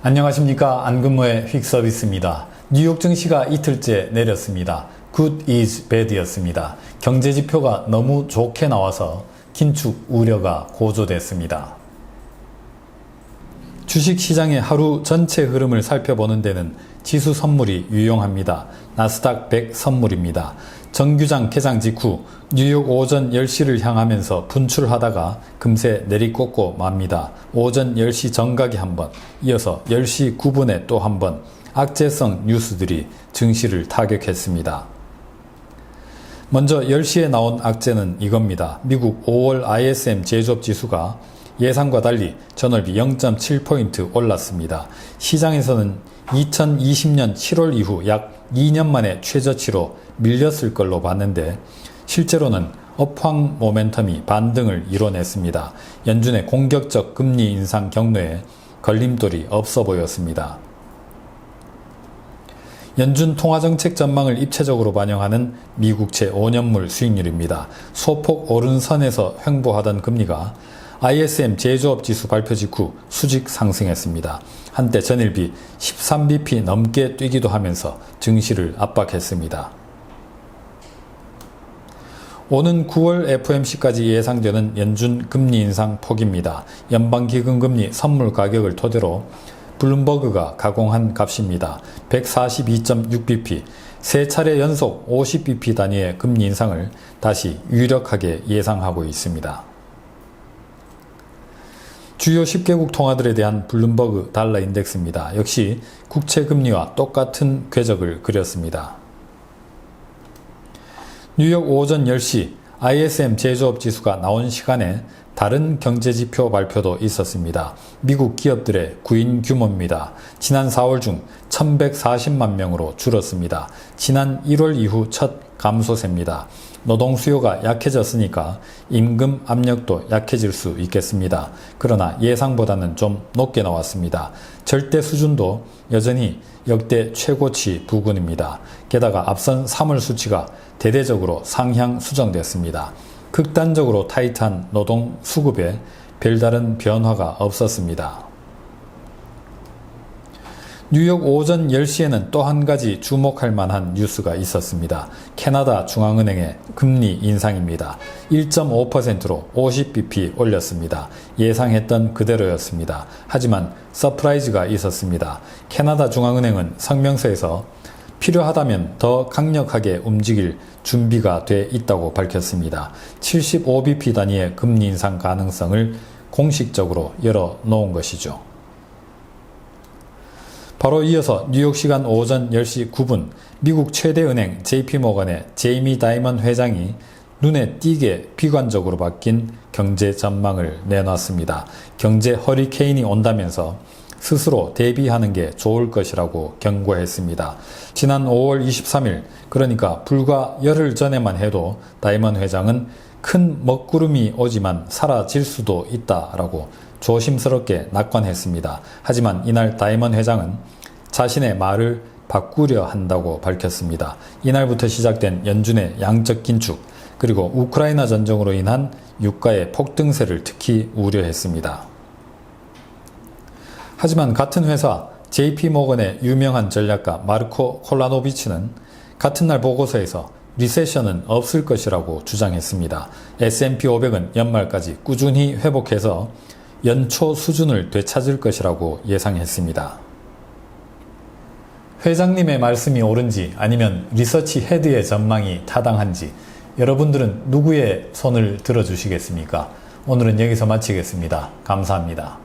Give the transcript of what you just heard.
안녕하십니까. 안근무의 휙서비스입니다. 뉴욕 증시가 이틀째 내렸습니다. Good is bad였습니다. 경제지표가 너무 좋게 나와서 긴축 우려가 고조됐습니다. 주식시장의 하루 전체 흐름을 살펴보는 데는 지수 선물이 유용합니다. 나스닥 100 선물입니다. 정규장 개장 직후 뉴욕 오전 10시를 향하면서 분출하다가 금세 내리꽂고 맙니다. 오전 10시 정각이 한번, 이어서 10시 9분에 또 한번 악재성 뉴스들이 증시를 타격했습니다. 먼저 10시에 나온 악재는 이겁니다. 미국 5월 ISM 제조업 지수가 예상과 달리 전월비 0.7포인트 올랐습니다. 시장에서는 2020년 7월 이후 약 2년 만에 최저치로 밀렸을 걸로 봤는데 실제로는 업황 모멘텀이 반등을 이뤄냈습니다. 연준의 공격적 금리 인상 경로에 걸림돌이 없어 보였습니다. 연준 통화정책 전망을 입체적으로 반영하는 미국채 5년물 수익률입니다. 소폭 오른 선에서 횡보하던 금리가 ISM 제조업 지수 발표 직후 수직 상승했습니다. 한때 전일비 13bp 넘게 뛰기도 하면서 증시를 압박했습니다. 오는 9월 FOMC까지 예상되는 연준 금리 인상 폭입니다. 연방기금금리 선물 가격을 토대로 블룸버그가 가공한 값입니다. 142.6bp, 세 차례 연속 50bp 단위의 금리 인상을 다시 유력하게 예상하고 있습니다. 주요 10개국 통화들에 대한 블룸버그 달러 인덱스입니다. 역시 국채금리와 똑같은 궤적을 그렸습니다. 뉴욕 오전 10시 ISM 제조업 지수가 나온 시간에 다른 경제지표 발표도 있었습니다. 미국 기업들의 구인 규모입니다. 지난 4월 중 1140만 명으로 줄었습니다. 지난 1월 이후 첫 감소세입니다. 노동 수요가 약해졌으니까 임금 압력도 약해질 수 있겠습니다. 그러나 예상보다는 좀 높게 나왔습니다. 절대 수준도 여전히 역대 최고치 부근입니다. 게다가 앞선 3월 수치가 대대적으로 상향 수정됐습니다. 극단적으로 타이트한 노동 수급에 별다른 변화가 없었습니다. 뉴욕 오전 10시에는 또 한 가지 주목할 만한 뉴스가 있었습니다. 캐나다 중앙은행의 금리 인상입니다. 1.5%로 50bp 올렸습니다. 예상했던 그대로였습니다. 하지만 서프라이즈가 있었습니다. 캐나다 중앙은행은 성명서에서 필요하다면 더 강력하게 움직일 준비가 돼 있다고 밝혔습니다. 75bp 단위의 금리 인상 가능성을 공식적으로 열어놓은 것이죠. 바로 이어서 뉴욕 시간 오전 10시 9분 미국 최대 은행 JP모건의 제이미 다이먼 회장이 눈에 띄게 비관적으로 바뀐 경제 전망을 내놨습니다. 경제 허리케인이 온다면서 스스로 대비하는 게 좋을 것이라고 경고했습니다. 지난 5월 23일, 그러니까 불과 열흘 전에만 해도 다이먼 회장은 큰 먹구름이 오지만 사라질 수도 있다라고 조심스럽게 낙관했습니다. 하지만 이날 다이먼 회장은 자신의 말을 바꾸려 한다고 밝혔습니다. 이날부터 시작된 연준의 양적 긴축, 그리고 우크라이나 전쟁으로 인한 유가의 폭등세를 특히 우려했습니다. 하지만 같은 회사 JP모건의 유명한 전략가 마르코 콜라노비치는 같은 날 보고서에서 리세션은 없을 것이라고 주장했습니다. S&P 500은 연말까지 꾸준히 회복해서 연초 수준을 되찾을 것이라고 예상했습니다. 회장님의 말씀이 옳은지 아니면 리서치 헤드의 전망이 타당한지 여러분들은 누구의 손을 들어주시겠습니까? 오늘은 여기서 마치겠습니다. 감사합니다.